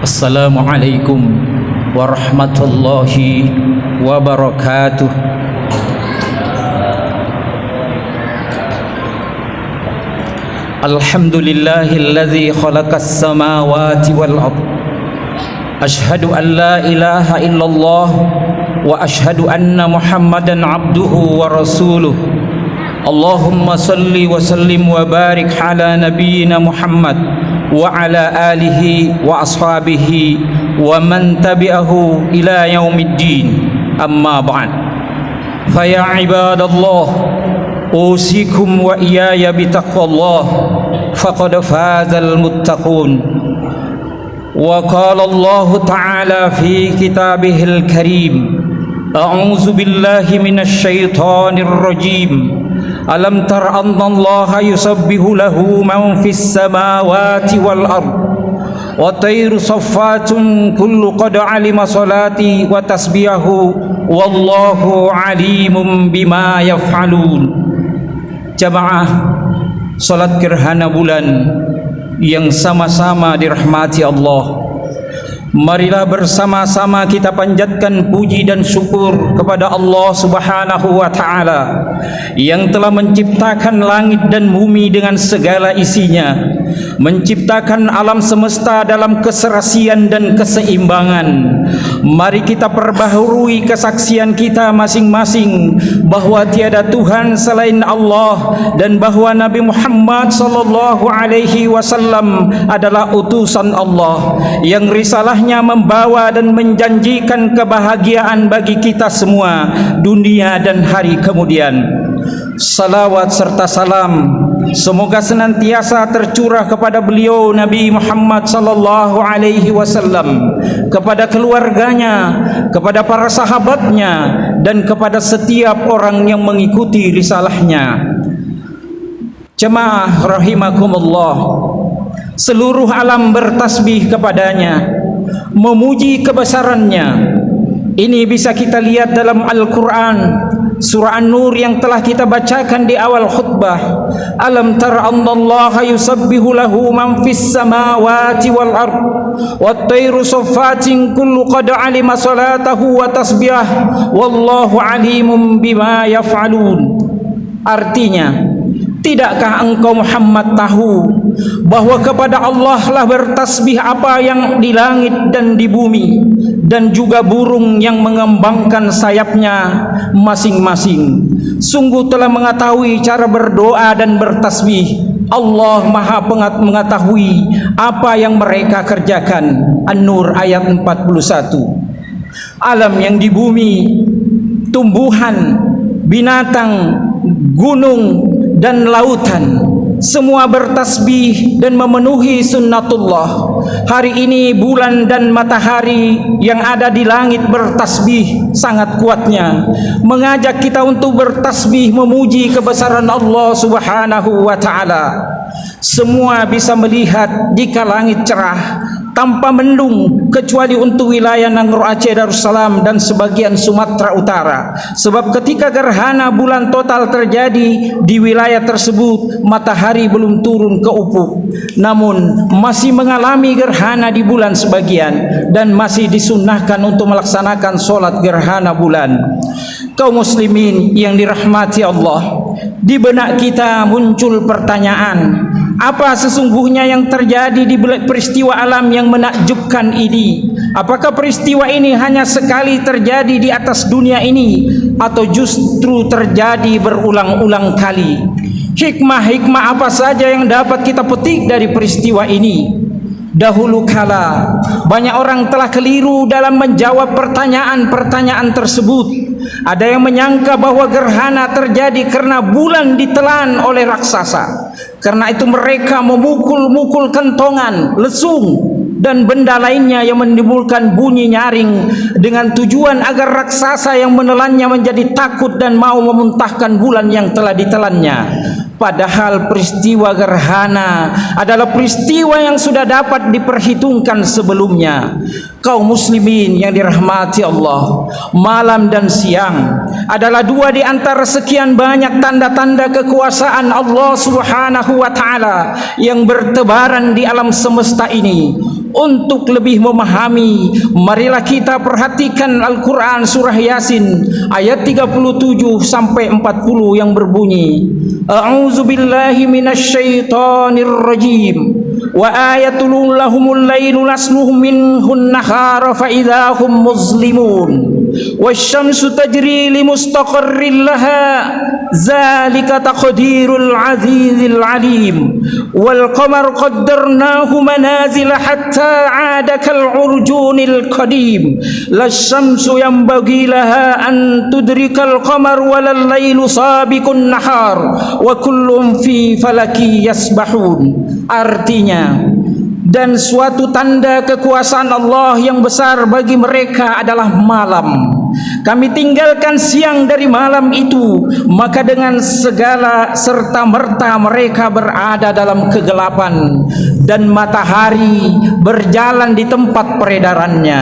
Assalamualaikum warahmatullahi wabarakatuh. Alhamdulillahilladzi khalaqas samawati wal ard. Ashhadu an la ilaha illallah wa ashhadu anna Muhammadan abduhu wa rasuluh. Allahumma salli wa sallim wa barik ala nabiyyina Muhammad wa ala alihi wa ashabihi wa man tabi'ahu ila yaumiddin. Amma ba'd. Fa ya ibadallah, usikum wa iyaya bitaqwallah, faqad fazal muttaqun. Wa qala Allah ta'ala fi kitabihil karim, a'udzu billahi minasy syaithanir rajim. Alam tara anna Allah yusabbihu lahu man fis samawati wal ard wa tayru saffatun kullu qad alima salati wa tasbihahu wallahu alimun bima yaf'alun. Jamaah salat gerhana bulan yang sama-sama dirahmati Allah, marilah bersama-sama kita panjatkan puji dan syukur kepada Allah Subhanahu wa ta'ala yang telah menciptakan langit dan bumi dengan segala isinya, menciptakan alam semesta dalam keserasian dan keseimbangan. Mari kita perbaharui kesaksian kita masing-masing bahwa tiada Tuhan selain Allah dan bahwa Nabi Muhammad sallallahu alaihi wasallam adalah utusan Allah yang risalahnya membawa dan menjanjikan kebahagiaan bagi kita semua dunia dan hari kemudian. Salawat serta salam semoga senantiasa tercurah kepada beliau Nabi Muhammad sallallahu alaihi wasallam, kepada keluarganya, kepada para sahabatnya, dan kepada setiap orang yang mengikuti risalahnya. Jemaah rahimakumullah, seluruh alam bertasbih kepadanya, memuji kebesarannya. Ini bisa kita lihat dalam Al-Quran, surah An-Nur yang telah kita bacakan di awal khutbah. Alam tara annallaha yusabbihu lahu man fis samawati wal ard wat tayru saffatin kullu qad alima salatahu wa tasbihah wallahu alimun bima yaf'alun. Artinya, tidakkah engkau Muhammad tahu bahwa kepada Allah lah bertasbih apa yang di langit dan di bumi, dan juga burung yang mengembangkan sayapnya masing-masing. Sungguh telah mengetahui cara berdoa dan bertasbih. Allah maha mengetahui apa yang mereka kerjakan. An-Nur ayat 41. Alam yang di bumi, tumbuhan, binatang, gunung dan lautan, semua bertasbih dan memenuhi sunnatullah. Hari ini bulan dan matahari yang ada di langit bertasbih sangat kuatnya, mengajak kita untuk bertasbih memuji kebesaran Allah Subhanahu wa ta'ala. Semua bisa melihat jika langit cerah tanpa mendung, kecuali untuk wilayah Nangro Aceh Darussalam dan sebagian Sumatera Utara. Sebab ketika gerhana bulan total terjadi di wilayah tersebut, matahari belum turun ke ufuk, namun masih mengalami gerhana di bulan sebagian, dan masih disunnahkan untuk melaksanakan sholat gerhana bulan. Kaum muslimin yang dirahmati Allah, di benak kita muncul pertanyaan, apa sesungguhnya yang terjadi di peristiwa alam yang menakjubkan ini? Apakah peristiwa ini hanya sekali terjadi di atas dunia ini, atau justru terjadi berulang-ulang kali? Hikmah-hikmah apa saja yang dapat kita petik dari peristiwa ini? Dahulu kala banyak orang telah keliru dalam menjawab pertanyaan-pertanyaan tersebut. Ada yang menyangka bahwa gerhana terjadi karena bulan ditelan oleh raksasa. Karena itu mereka memukul-mukul kentongan, lesung, dan benda lainnya yang menimbulkan bunyi nyaring dengan tujuan agar raksasa yang menelannya menjadi takut dan mau memuntahkan bulan yang telah ditelannya. Padahal peristiwa gerhana adalah peristiwa yang sudah dapat diperhitungkan sebelumnya. Kaum muslimin yang dirahmati Allah, malam dan siang adalah dua di antara sekian banyak tanda-tanda kekuasaan Allah Subhanahu wa ta'ala yang bertebaran di alam semesta ini. untuk lebih memahami, marilah kita perhatikan Al-Quran surah Yasin ayat 37 sampai 40 yang berbunyi, A'udzubillahi minasyaitonir rajim. Wa ayatul lahumul lailu nasluhu minhun nahara fa idahum muzlimun wasyamsu tajri limustaqarrin laha zalika taqdirul azizil alim wal qamar qaddarnahu manazila hatta aada kal urjunil qadim lasyamsu yanbaghi laha an tudrikal qamar walal lailu sabiqun nahar wa kullun fi falaki yasbahun. Artinya, dan suatu tanda kekuasaan Allah yang besar bagi mereka adalah malam. Kami tinggalkan siang dari malam itu, maka dengan segala serta merta mereka berada dalam kegelapan dan matahari berjalan di tempat peredarannya.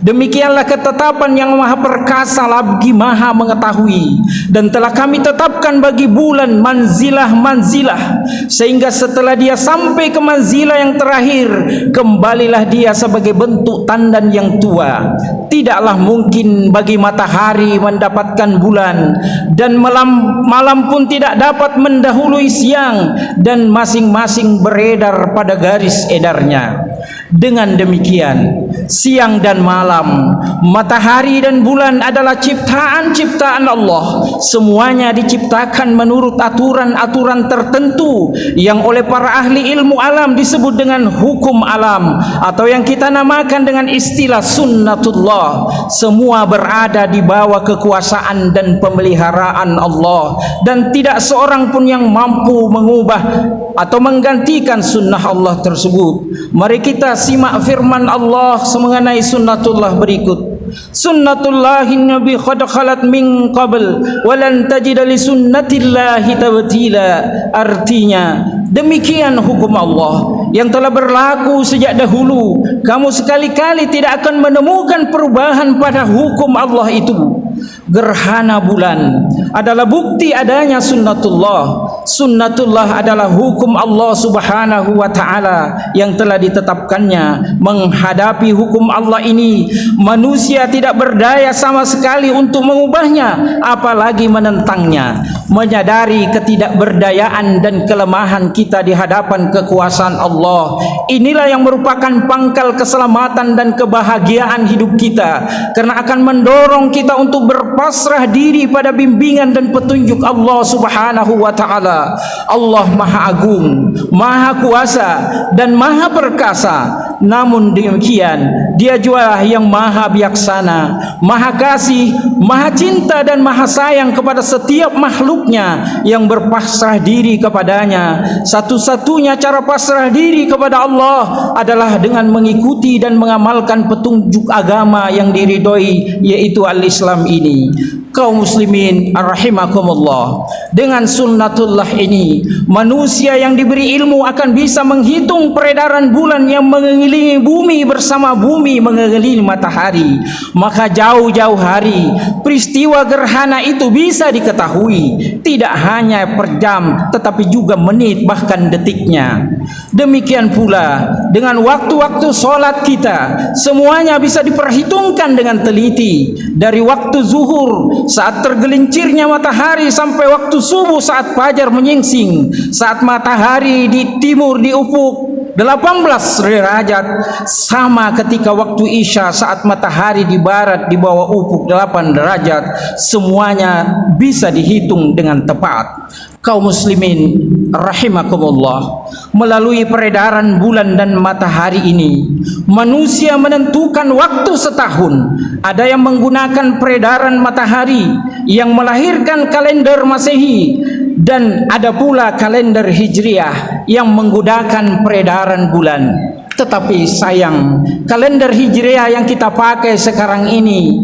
Demikianlah ketetapan yang maha perkasa lagi maha mengetahui. Dan telah kami tetapkan bagi bulan manzilah-manzilah, sehingga setelah dia sampai ke manzilah yang terakhir, kembalilah dia sebagai bentuk tandan yang tua. Tidaklah mungkin bagi matahari mendapatkan bulan, dan malam pun tidak dapat mendahului siang, dan masing-masing beredar pada garis edarnya. Dengan demikian, siang dan malam, matahari dan bulan adalah ciptaan-ciptaan Allah. Semuanya diciptakan menurut aturan-aturan tertentu yang oleh para ahli ilmu alam disebut dengan hukum alam, atau yang kita namakan dengan istilah sunnatullah. Semua berada di bawah kekuasaan dan pemeliharaan Allah, dan tidak seorang pun yang mampu mengubah atau menggantikan sunnah Allah tersebut. Mari kita simak firman Allah mengenai sunnatullah berikut. Sunnatullahin nabi qad khalat min qabl walan tajida li sunnatillahi tabtila. Artinya, demikian hukum Allah yang telah berlaku sejak dahulu. Kamu sekali-kali tidak akan menemukan perubahan pada hukum Allah itu. Gerhana bulan adalah bukti adanya sunnatullah. Sunnatullah adalah hukum Allah subhanahu wa ta'ala yang telah ditetapkannya. Menghadapi hukum Allah ini, manusia tidak berdaya sama sekali untuk mengubahnya, apalagi menentangnya. Menyadari ketidakberdayaan dan kelemahan kita di hadapan kekuasaan Allah, inilah yang merupakan pangkal keselamatan dan kebahagiaan hidup kita, karena akan mendorong kita untuk berpasrah diri pada bimbingan dan petunjuk Allah subhanahu wa ta'ala. Allah maha agung, maha kuasa, dan maha perkasa. Namun demikian, dia juga yang maha bijaksana, maha kasih, maha cinta, dan maha sayang kepada setiap makhluknya yang berpasrah diri kepadanya. Satu-satunya cara pasrah diri kepada Allah adalah dengan mengikuti dan mengamalkan petunjuk agama yang diridhoi, yaitu al-Islam ini. Kaum muslimin rahimakumullah, dengan sunnatullah ini, manusia yang diberi ilmu akan bisa menghitung peredaran bulan yang mengelilingi bumi bersama bumi mengelilingi matahari. Maka jauh-jauh hari peristiwa gerhana itu bisa diketahui, tidak hanya per jam tetapi juga menit, bahkan detiknya. Demikian pula dengan waktu-waktu sholat kita, semuanya bisa diperhitungkan dengan teliti. Dari waktu zuhur saat tergelincirnya matahari sampai waktu subuh saat fajar menyingsing, saat matahari di timur di ufuk 18 derajat, sama ketika waktu isya saat matahari di barat di bawah ufuk 8 derajat. Semuanya bisa dihitung dengan tepat. Kaum muslimin rahimakumullah, melalui peredaran bulan dan matahari ini, manusia menentukan waktu setahun. Ada yang menggunakan peredaran matahari yang melahirkan kalender Masehi, dan ada pula kalender Hijriah yang menggunakan peredaran bulan. Tetapi sayang, kalender Hijriah yang kita pakai sekarang ini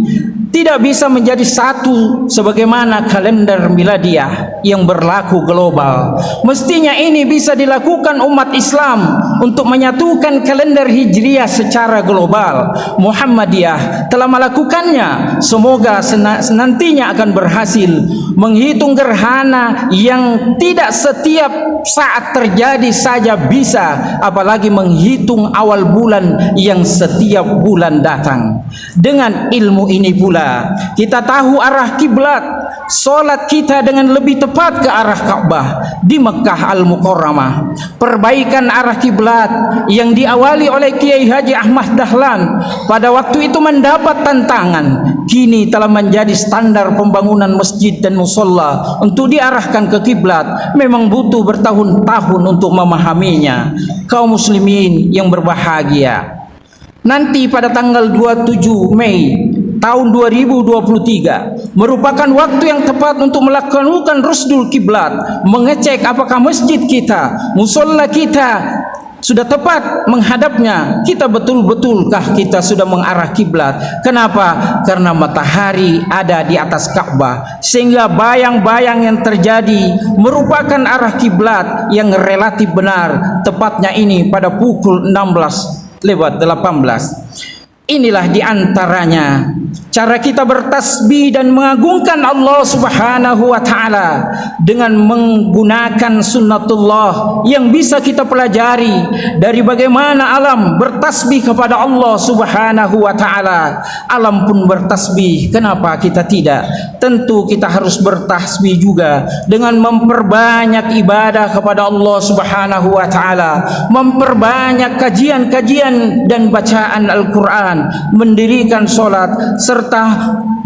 tidak bisa menjadi satu sebagaimana kalender miladiah yang berlaku global. Mestinya ini bisa dilakukan umat Islam untuk menyatukan kalender hijriah secara global. Muhammadiyah telah melakukannya. Semoga nantinya akan berhasil menghitung gerhana yang tidak setiap saat terjadi saja bisa, apalagi menghitung awal bulan yang setiap bulan datang. Dengan ilmu ini pula kita tahu arah kiblat solat kita dengan lebih tepat ke arah Ka'bah di Mekah Al-Mukarramah. Perbaikan arah kiblat yang diawali oleh Kiai Haji Ahmad Dahlan pada waktu itu mendapat tantangan, kini telah menjadi standar pembangunan masjid dan musalla untuk diarahkan ke kiblat. Memang butuh bertahun-tahun untuk memahaminya. Kaum muslimin yang berbahagia, nanti pada tanggal 27 Mei tahun 2023 merupakan waktu yang tepat untuk melakukan rusdul kiblat, mengecek apakah masjid kita, musalla kita sudah tepat menghadapnya. Kita betul-betulkah kita sudah mengarah kiblat? Kenapa? Karena matahari ada di atas Ka'bah, sehingga bayang-bayang yang terjadi merupakan arah kiblat yang relatif benar. Tepatnya ini pada pukul 16:18. Inilah diantaranya cara kita bertasbih dan mengagungkan Allah Subhanahu wa Ta'ala dengan menggunakan sunnatullah yang bisa kita pelajari dari bagaimana alam bertasbih kepada Allah Subhanahu wa Ta'ala. Alam pun bertasbih, kenapa kita tidak? Tentu kita harus bertasbih juga dengan memperbanyak ibadah kepada Allah Subhanahu wa Ta'ala, memperbanyak kajian-kajian dan bacaan Al-Quran, mendirikan solat, serta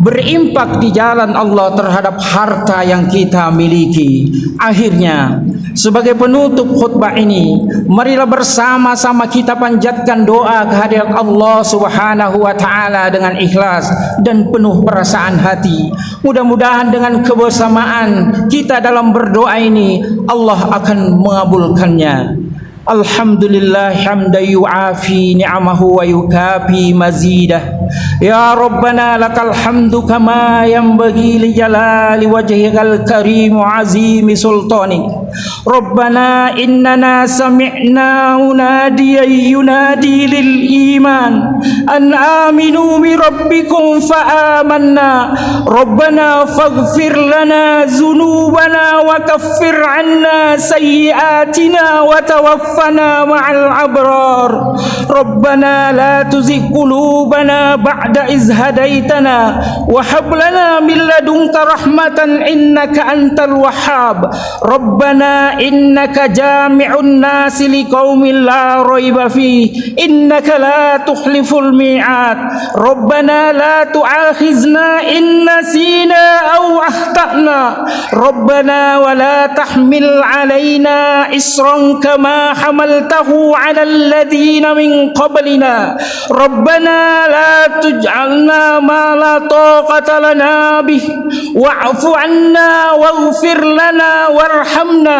berimpak di jalan Allah terhadap harta yang kita miliki. Akhirnya, sebagai penutup khutbah ini, marilah bersama-sama kita panjatkan doa kehadirat Allah Subhanahu wa Ta'ala dengan ikhlas dan penuh perasaan hati. Mudah-mudahan dengan kebersamaan kita dalam berdoa ini, Allah akan mengabulkannya. Alhamdulillah hamdan yu'afi ni'amahu wa yukafi mazidah. Ya Rabbana lakal hamdu kama yanbaghi li jalali wajhikal karim wa azimi sultanik. Rabbana innana sami'na munadiyan yunadi lil iman an aminu bi rabbikum fa amanna. Rabbana faghfir lana dhunubana wa kaffir 'anna sayyi'atina wa tawaffana ma'al abrar. Rabbana la tuzigh qulubana ba'da iz hadaitana wa hab lana min ladunka rahmatan innaka antal wahhab. Rabbana innaka jami'un nasi liqaumin la raiba fi innaka la tukhliful mi'ad. Rabbana la tu'akhizna in nasina aw akhtana. Rabbana wa la tahmil 'alaina isran kama hamaltahu 'alal ladzina min qablina. Rabbana la tuj'alna ma la taqata lana bih wa'fu 'anna waghfir lana warhamna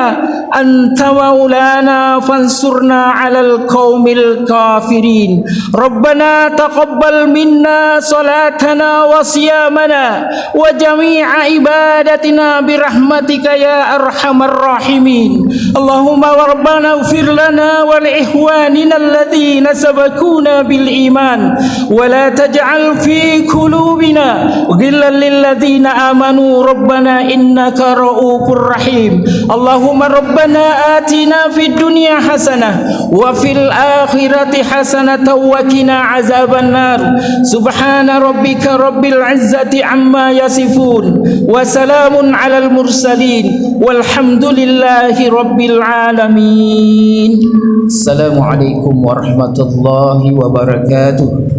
anta maulana fansurna 'alal qaumil kafirin. Rabbana taqabbal minna salatana wa siyamana wa jami'a ibadatina birahmatika ya arhamar rahimin. Allahumma rabbana ighfir lana wa li ikhwanina alladhina sabaquna bil iman wa la taj'al fi qulubina ghillan lil ladzina amanu rabbana innaka ra'ufur rahim. Allahumma rabbana atina fid dunya hasanah wa fil akhirati hasanatan wa qina azaban nar. Subhana rabbika rabbil izzati amma yasifun wa salamun alal mursalin walhamdulillahi rabbil alamin. Assalamualaikum warahmatullahi wabarakatuh.